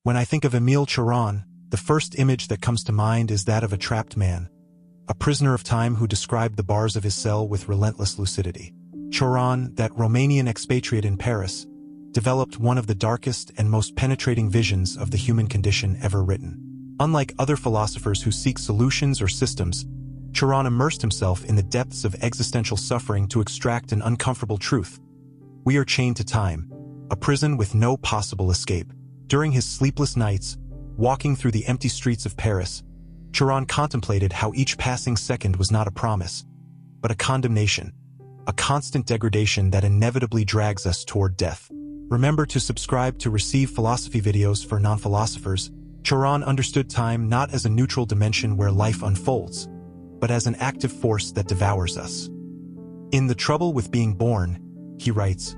When I think of Emil Cioran, the first image that comes to mind is that of a trapped man, a prisoner of time who described the bars of his cell with relentless lucidity. Cioran, that Romanian expatriate in Paris, developed one of the darkest and most penetrating visions of the human condition ever written. Unlike other philosophers who seek solutions or systems, Cioran immersed himself in the depths of existential suffering to extract an uncomfortable truth. We are chained to time, a prison with no possible escape. During his sleepless nights, walking through the empty streets of Paris, Cioran contemplated how each passing second was not a promise, but a condemnation, a constant degradation that inevitably drags us toward death. Remember to subscribe to receive philosophy videos for non-philosophers. Cioran understood time not as a neutral dimension where life unfolds, but as an active force that devours us. In The Trouble with Being Born, he writes,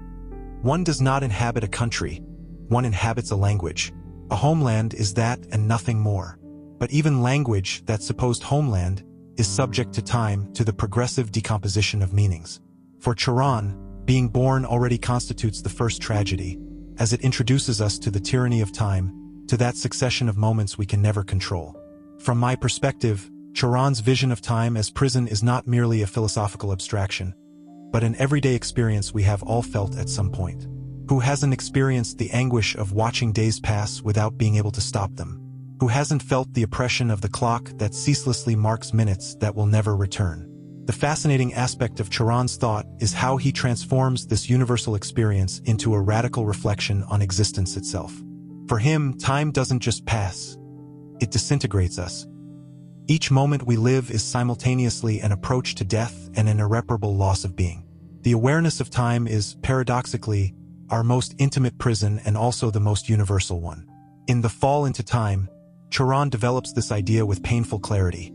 "One does not inhabit a country, one inhabits a language. A homeland is that and nothing more. But even language, that supposed homeland, is subject to time, to the progressive decomposition of meanings." For Cioran, being born already constitutes the first tragedy, as it introduces us to the tyranny of time, to that succession of moments we can never control. From my perspective, Cioran's vision of time as prison is not merely a philosophical abstraction, but an everyday experience we have all felt at some point. Who hasn't experienced the anguish of watching days pass without being able to stop them? Who hasn't felt the oppression of the clock that ceaselessly marks minutes that will never return? The fascinating aspect of Cioran's thought is how he transforms this universal experience into a radical reflection on existence itself. For him, time doesn't just pass, it disintegrates us. Each moment we live is simultaneously an approach to death and an irreparable loss of being. The awareness of time is, paradoxically, our most intimate prison and also the most universal one. In The Fall into Time, Cioran develops this idea with painful clarity.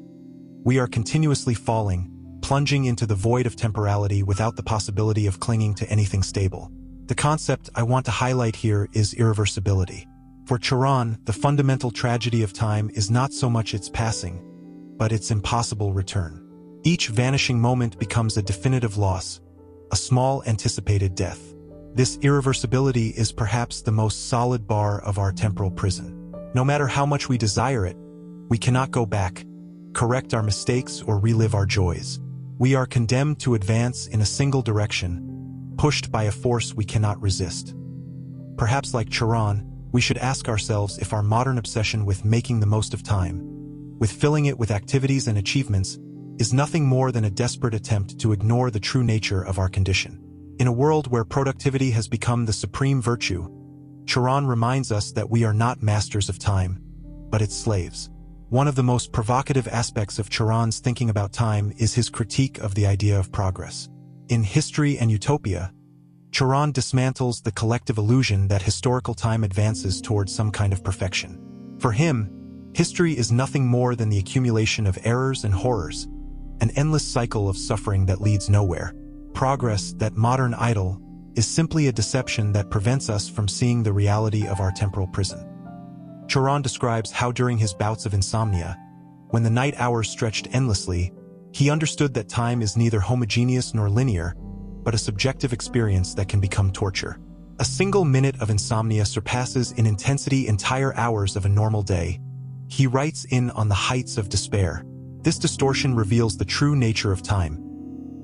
We are continuously falling, plunging into the void of temporality without the possibility of clinging to anything stable. The concept I want to highlight here is irreversibility. For Cioran, the fundamental tragedy of time is not so much its passing, but its impossible return. Each vanishing moment becomes a definitive loss, a small anticipated death. This irreversibility is perhaps the most solid bar of our temporal prison. No matter how much we desire it, we cannot go back, correct our mistakes, or relive our joys. We are condemned to advance in a single direction, pushed by a force we cannot resist. Perhaps like Cioran, we should ask ourselves if our modern obsession with making the most of time, with filling it with activities and achievements, is nothing more than a desperate attempt to ignore the true nature of our condition. In a world where productivity has become the supreme virtue, Cioran reminds us that we are not masters of time, but its slaves. One of the most provocative aspects of Cioran's thinking about time is his critique of the idea of progress. In History and Utopia, Cioran dismantles the collective illusion that historical time advances towards some kind of perfection. For him, history is nothing more than the accumulation of errors and horrors, an endless cycle of suffering that leads nowhere. Progress, that modern idol, is simply a deception that prevents us from seeing the reality of our temporal prison. Cioran describes how during his bouts of insomnia, when the night hours stretched endlessly, he understood that time is neither homogeneous nor linear, but a subjective experience that can become torture. A single minute of insomnia surpasses in intensity entire hours of a normal day. He writes in On the Heights of Despair. This distortion reveals the true nature of time.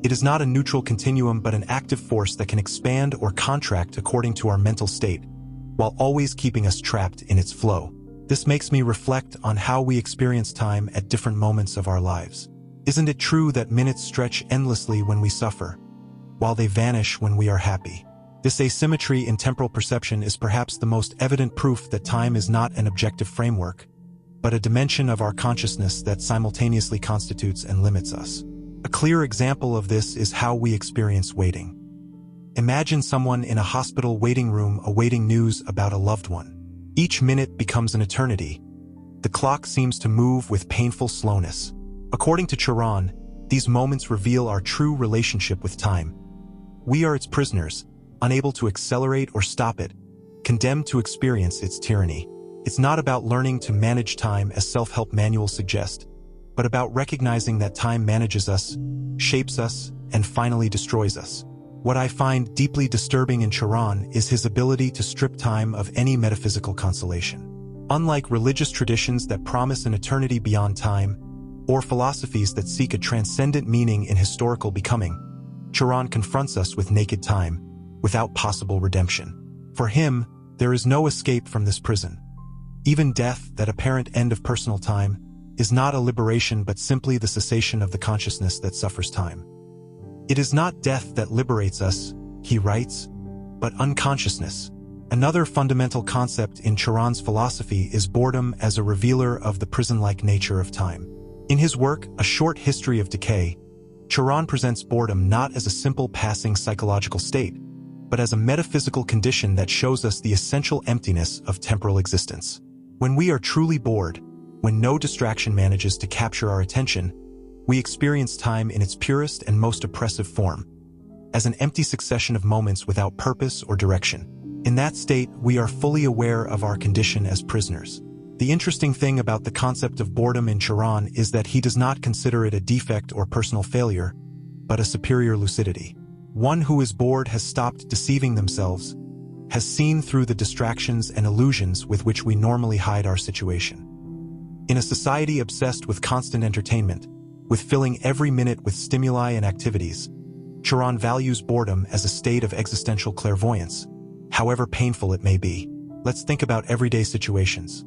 It is not a neutral continuum but an active force that can expand or contract according to our mental state, while always keeping us trapped in its flow. This makes me reflect on how we experience time at different moments of our lives. Isn't it true that minutes stretch endlessly when we suffer, while they vanish when we are happy? This asymmetry in temporal perception is perhaps the most evident proof that time is not an objective framework, but a dimension of our consciousness that simultaneously constitutes and limits us. A clear example of this is how we experience waiting. Imagine someone in a hospital waiting room awaiting news about a loved one. Each minute becomes an eternity. The clock seems to move with painful slowness. According to Cioran, these moments reveal our true relationship with time. We are its prisoners, unable to accelerate or stop it, condemned to experience its tyranny. It's not about learning to manage time as self-help manuals suggest, but about recognizing that time manages us, shapes us, and finally destroys us. What I find deeply disturbing in Cioran is his ability to strip time of any metaphysical consolation. Unlike religious traditions that promise an eternity beyond time, or philosophies that seek a transcendent meaning in historical becoming, Cioran confronts us with naked time, without possible redemption. For him, there is no escape from this prison. Even death, that apparent end of personal time, is not a liberation but simply the cessation of the consciousness that suffers time. It is not death that liberates us, he writes, but unconsciousness. Another fundamental concept in Cioran's philosophy is boredom as a revealer of the prison-like nature of time. In his work, A Short History of Decay, Cioran presents boredom not as a simple passing psychological state, but as a metaphysical condition that shows us the essential emptiness of temporal existence. When we are truly bored, when no distraction manages to capture our attention, we experience time in its purest and most oppressive form, as an empty succession of moments without purpose or direction. In that state, we are fully aware of our condition as prisoners. The interesting thing about the concept of boredom in Cioran is that he does not consider it a defect or personal failure, but a superior lucidity. One who is bored has stopped deceiving themselves, has seen through the distractions and illusions with which we normally hide our situation. In a society obsessed with constant entertainment, with filling every minute with stimuli and activities, Cioran values boredom as a state of existential clairvoyance, however painful it may be. Let's think about everyday situations.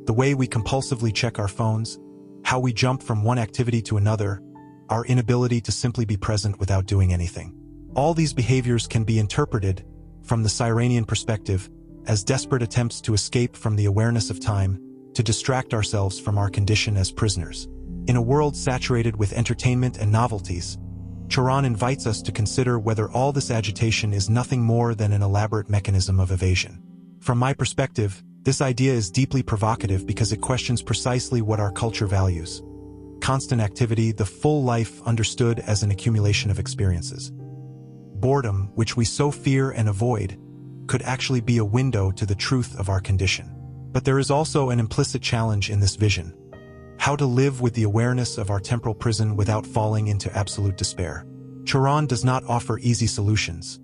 The way we compulsively check our phones, how we jump from one activity to another, our inability to simply be present without doing anything. All these behaviors can be interpreted, from the Cyranian perspective, as desperate attempts to escape from the awareness of time, to distract ourselves from our condition as prisoners. In a world saturated with entertainment and novelties, Cioran invites us to consider whether all this agitation is nothing more than an elaborate mechanism of evasion. From my perspective, this idea is deeply provocative because it questions precisely what our culture values: constant activity, the full life understood as an accumulation of experiences. Boredom, which we so fear and avoid, could actually be a window to the truth of our condition. But there is also an implicit challenge in this vision: how to live with the awareness of our temporal prison without falling into absolute despair. Cioran does not offer easy solutions.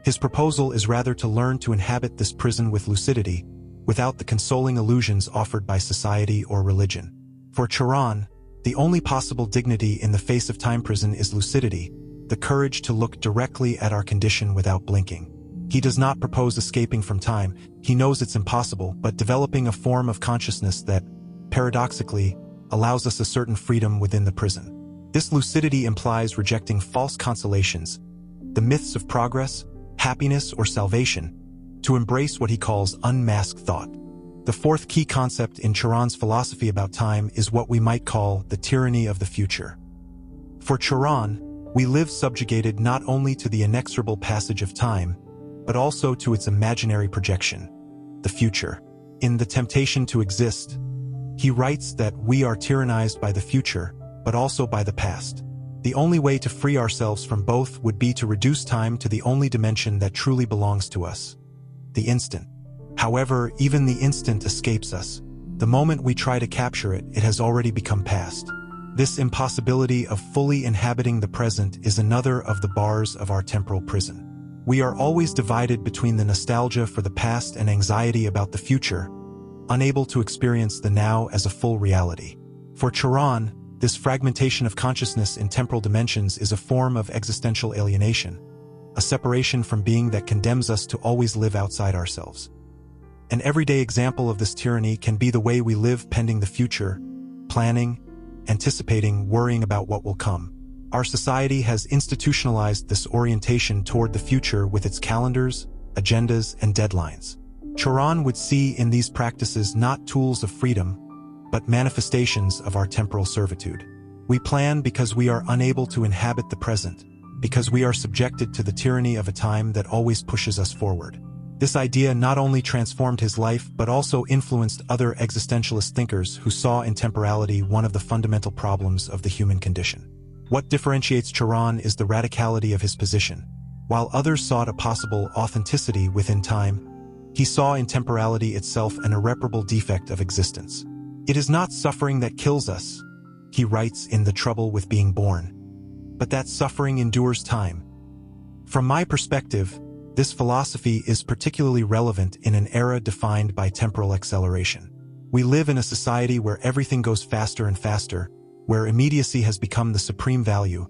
His proposal is rather to learn to inhabit this prison with lucidity, without the consoling illusions offered by society or religion. For Cioran, the only possible dignity in the face of time prison is lucidity, the courage to look directly at our condition without blinking. He does not propose escaping from time, he knows it's impossible, but developing a form of consciousness that, paradoxically, allows us a certain freedom within the prison. This lucidity implies rejecting false consolations, the myths of progress, happiness, or salvation, to embrace what he calls unmasked thought. The fourth key concept in Cioran's philosophy about time is what we might call the tyranny of the future. For Cioran, we live subjugated not only to the inexorable passage of time, but also to its imaginary projection, the future. In The Temptation to Exist, he writes that we are tyrannized by the future, but also by the past. The only way to free ourselves from both would be to reduce time to the only dimension that truly belongs to us: the instant. However, even the instant escapes us. The moment we try to capture it, it has already become past. This impossibility of fully inhabiting the present is another of the bars of our temporal prison. We are always divided between the nostalgia for the past and anxiety about the future, unable to experience the now as a full reality. For Cioran, this fragmentation of consciousness in temporal dimensions is a form of existential alienation, a separation from being that condemns us to always live outside ourselves. An everyday example of this tyranny can be the way we live pending the future, planning, anticipating, worrying about what will come. Our society has institutionalized this orientation toward the future with its calendars, agendas, and deadlines. Cioran would see in these practices not tools of freedom, but manifestations of our temporal servitude. We plan because we are unable to inhabit the present, because we are subjected to the tyranny of a time that always pushes us forward. This idea not only transformed his life but also influenced other existentialist thinkers who saw in temporality one of the fundamental problems of the human condition. What differentiates Cioran is the radicality of his position. While others sought a possible authenticity within time, he saw in temporality itself an irreparable defect of existence. It is not suffering that kills us, he writes in The Trouble with Being Born, but that suffering endures time. From my perspective, this philosophy is particularly relevant in an era defined by temporal acceleration. We live in a society where everything goes faster and faster, where immediacy has become the supreme value,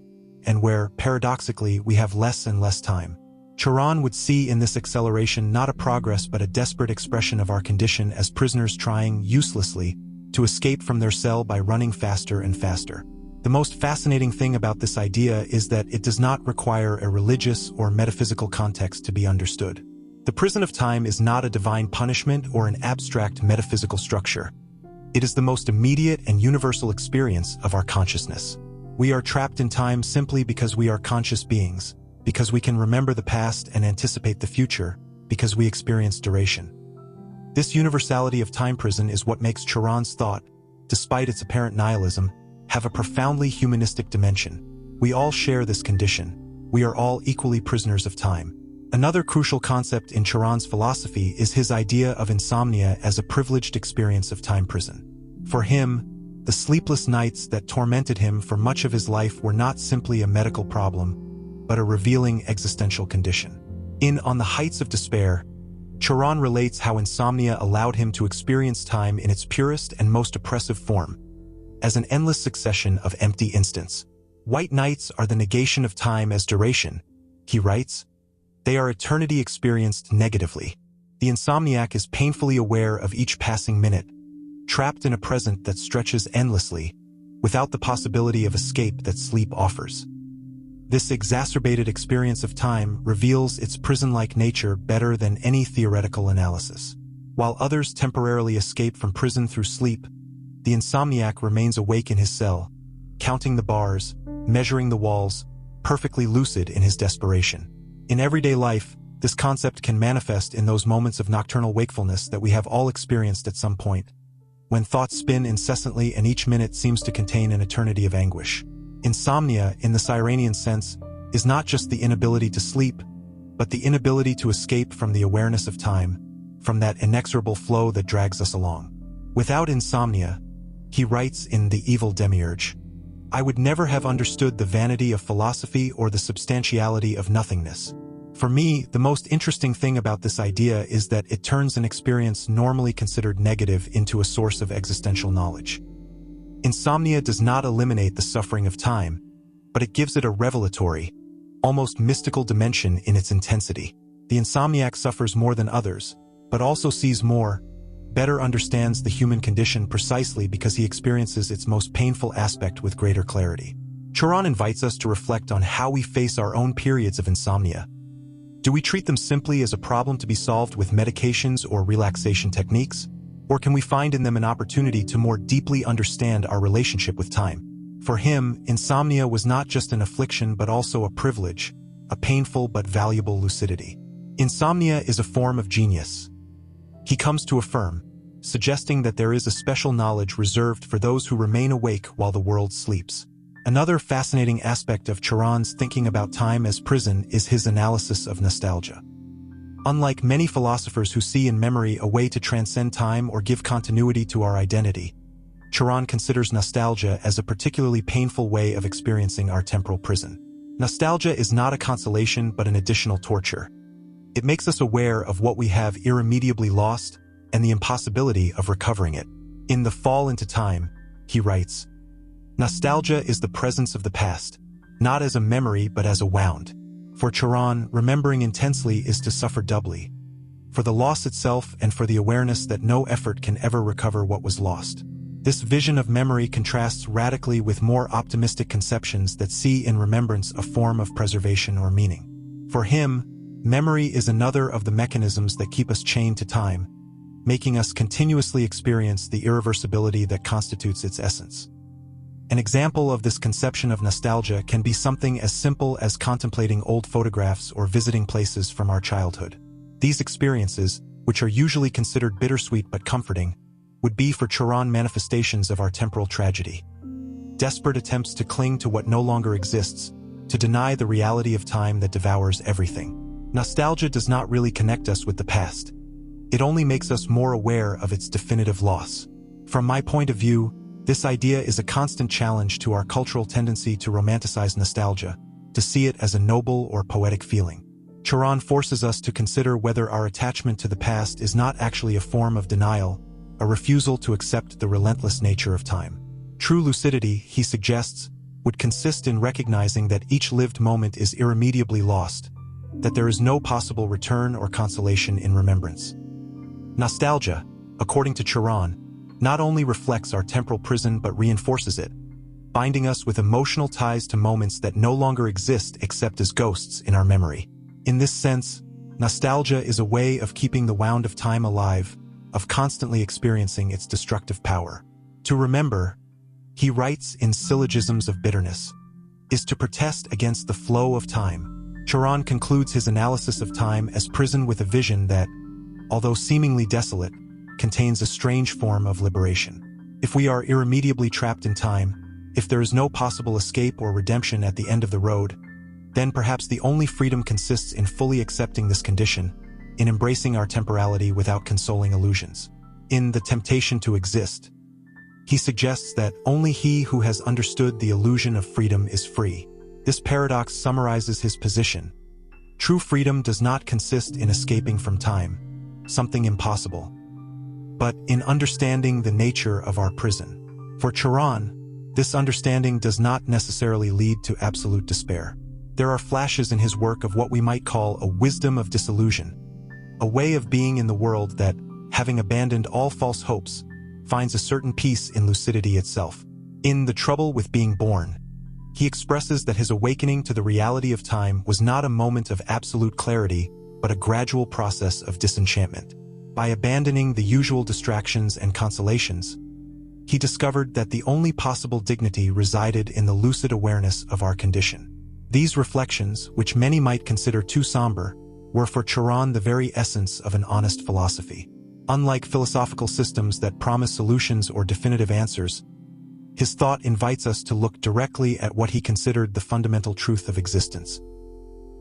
and where, paradoxically, we have less and less time. Cioran would see in this acceleration not a progress but a desperate expression of our condition as prisoners trying, uselessly, to escape from their cell by running faster and faster. The most fascinating thing about this idea is that it does not require a religious or metaphysical context to be understood. The prison of time is not a divine punishment or an abstract metaphysical structure. It is the most immediate and universal experience of our consciousness. We are trapped in time simply because we are conscious beings, because we can remember the past and anticipate the future, because we experience duration. This universality of time prison is what makes Cioran's thought, despite its apparent nihilism, have a profoundly humanistic dimension. We all share this condition. We are all equally prisoners of time. Another crucial concept in Cioran's philosophy is his idea of insomnia as a privileged experience of time prison. For him, the sleepless nights that tormented him for much of his life were not simply a medical problem, but a revealing existential condition. In On the Heights of Despair, Cioran relates how insomnia allowed him to experience time in its purest and most oppressive form, as an endless succession of empty instants. White nights are the negation of time as duration, he writes. They are eternity experienced negatively. The insomniac is painfully aware of each passing minute, trapped in a present that stretches endlessly, without the possibility of escape that sleep offers. This exacerbated experience of time reveals its prison-like nature better than any theoretical analysis. While others temporarily escape from prison through sleep, the insomniac remains awake in his cell, counting the bars, measuring the walls, perfectly lucid in his desperation. In everyday life, this concept can manifest in those moments of nocturnal wakefulness that we have all experienced at some point, when thoughts spin incessantly and each minute seems to contain an eternity of anguish. Insomnia, in the Cyranian sense, is not just the inability to sleep, but the inability to escape from the awareness of time, from that inexorable flow that drags us along. Without insomnia, he writes in The Evil Demiurge, I would never have understood the vanity of philosophy or the substantiality of nothingness. For me, the most interesting thing about this idea is that it turns an experience normally considered negative into a source of existential knowledge. Insomnia does not eliminate the suffering of time, but it gives it a revelatory, almost mystical dimension in its intensity. The insomniac suffers more than others, but also sees more, better understands the human condition precisely because he experiences its most painful aspect with greater clarity. Cioran invites us to reflect on how we face our own periods of insomnia. Do we treat them simply as a problem to be solved with medications or relaxation techniques? Or can we find in them an opportunity to more deeply understand our relationship with time? For him, insomnia was not just an affliction but also a privilege, a painful but valuable lucidity. Insomnia is a form of genius, he comes to affirm, suggesting that there is a special knowledge reserved for those who remain awake while the world sleeps. Another fascinating aspect of Cioran's thinking about time as prison is his analysis of nostalgia. Unlike many philosophers who see in memory a way to transcend time or give continuity to our identity, Cioran considers nostalgia as a particularly painful way of experiencing our temporal prison. Nostalgia is not a consolation but an additional torture. It makes us aware of what we have irremediably lost and the impossibility of recovering it. In The Fall into Time, he writes, Nostalgia is the presence of the past, not as a memory but as a wound. For Cioran, remembering intensely is to suffer doubly, for the loss itself and for the awareness that no effort can ever recover what was lost. This vision of memory contrasts radically with more optimistic conceptions that see in remembrance a form of preservation or meaning. For him, memory is another of the mechanisms that keep us chained to time, making us continuously experience the irreversibility that constitutes its essence. An example of this conception of nostalgia can be something as simple as contemplating old photographs or visiting places from our childhood. These experiences, which are usually considered bittersweet but comforting, would be for Cioran manifestations of our temporal tragedy. Desperate attempts to cling to what no longer exists, to deny the reality of time that devours everything. Nostalgia does not really connect us with the past. It only makes us more aware of its definitive loss. From my point of view, this idea is a constant challenge to our cultural tendency to romanticize nostalgia, to see it as a noble or poetic feeling. Cioran forces us to consider whether our attachment to the past is not actually a form of denial, a refusal to accept the relentless nature of time. True lucidity, he suggests, would consist in recognizing that each lived moment is irremediably lost, that there is no possible return or consolation in remembrance. Nostalgia, according to Cioran, not only reflects our temporal prison but reinforces it, binding us with emotional ties to moments that no longer exist except as ghosts in our memory. In this sense, nostalgia is a way of keeping the wound of time alive, of constantly experiencing its destructive power. To remember, he writes in Syllogisms of Bitterness, is to protest against the flow of time. Cioran concludes his analysis of time as prison with a vision that, although seemingly desolate, contains a strange form of liberation. If we are irremediably trapped in time, if there is no possible escape or redemption at the end of the road, then perhaps the only freedom consists in fully accepting this condition, in embracing our temporality without consoling illusions. In The Temptation to Exist, he suggests that only he who has understood the illusion of freedom is free. This paradox summarizes his position. True freedom does not consist in escaping from time, something impossible, but in understanding the nature of our prison. For Cioran, this understanding does not necessarily lead to absolute despair. There are flashes in his work of what we might call a wisdom of disillusion, a way of being in the world that, having abandoned all false hopes, finds a certain peace in lucidity itself. In The Trouble with Being Born, he expresses that his awakening to the reality of time was not a moment of absolute clarity, but a gradual process of disenchantment. By abandoning the usual distractions and consolations, he discovered that the only possible dignity resided in the lucid awareness of our condition. These reflections, which many might consider too somber, were for Cioran the very essence of an honest philosophy. Unlike philosophical systems that promise solutions or definitive answers, his thought invites us to look directly at what he considered the fundamental truth of existence.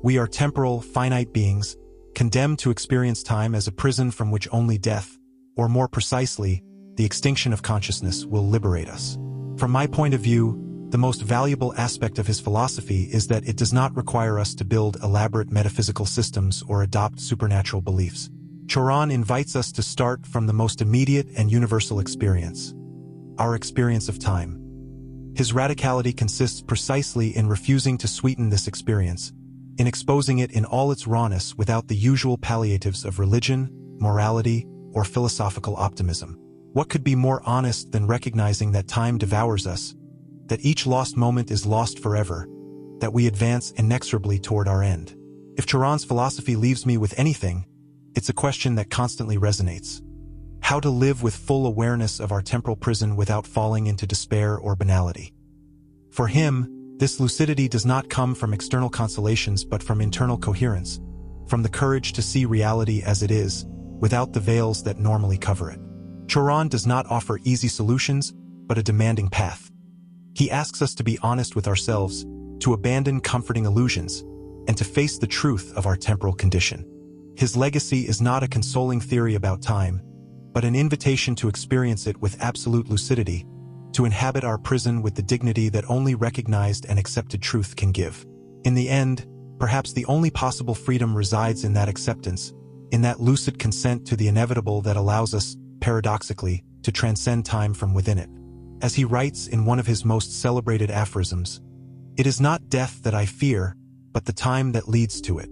We are temporal, finite beings, condemned to experience time as a prison from which only death, or more precisely, the extinction of consciousness, will liberate us. From my point of view, the most valuable aspect of his philosophy is that it does not require us to build elaborate metaphysical systems or adopt supernatural beliefs. Cioran invites us to start from the most immediate and universal experience, our experience of time. His radicality consists precisely in refusing to sweeten this experience, in exposing it in all its rawness without the usual palliatives of religion, morality, or philosophical optimism. What could be more honest than recognizing that time devours us, that each lost moment is lost forever, that we advance inexorably toward our end? If Cioran's philosophy leaves me with anything, it's a question that constantly resonates. How to live with full awareness of our temporal prison without falling into despair or banality. For him, this lucidity does not come from external consolations but from internal coherence, from the courage to see reality as it is, without the veils that normally cover it. Cioran does not offer easy solutions, but a demanding path. He asks us to be honest with ourselves, to abandon comforting illusions, and to face the truth of our temporal condition. His legacy is not a consoling theory about time, but an invitation to experience it with absolute lucidity, to inhabit our prison with the dignity that only recognized and accepted truth can give. In the end, perhaps the only possible freedom resides in that acceptance, in that lucid consent to the inevitable that allows us, paradoxically, to transcend time from within it. As he writes in one of his most celebrated aphorisms, "It is not death that I fear, but the time that leads to it."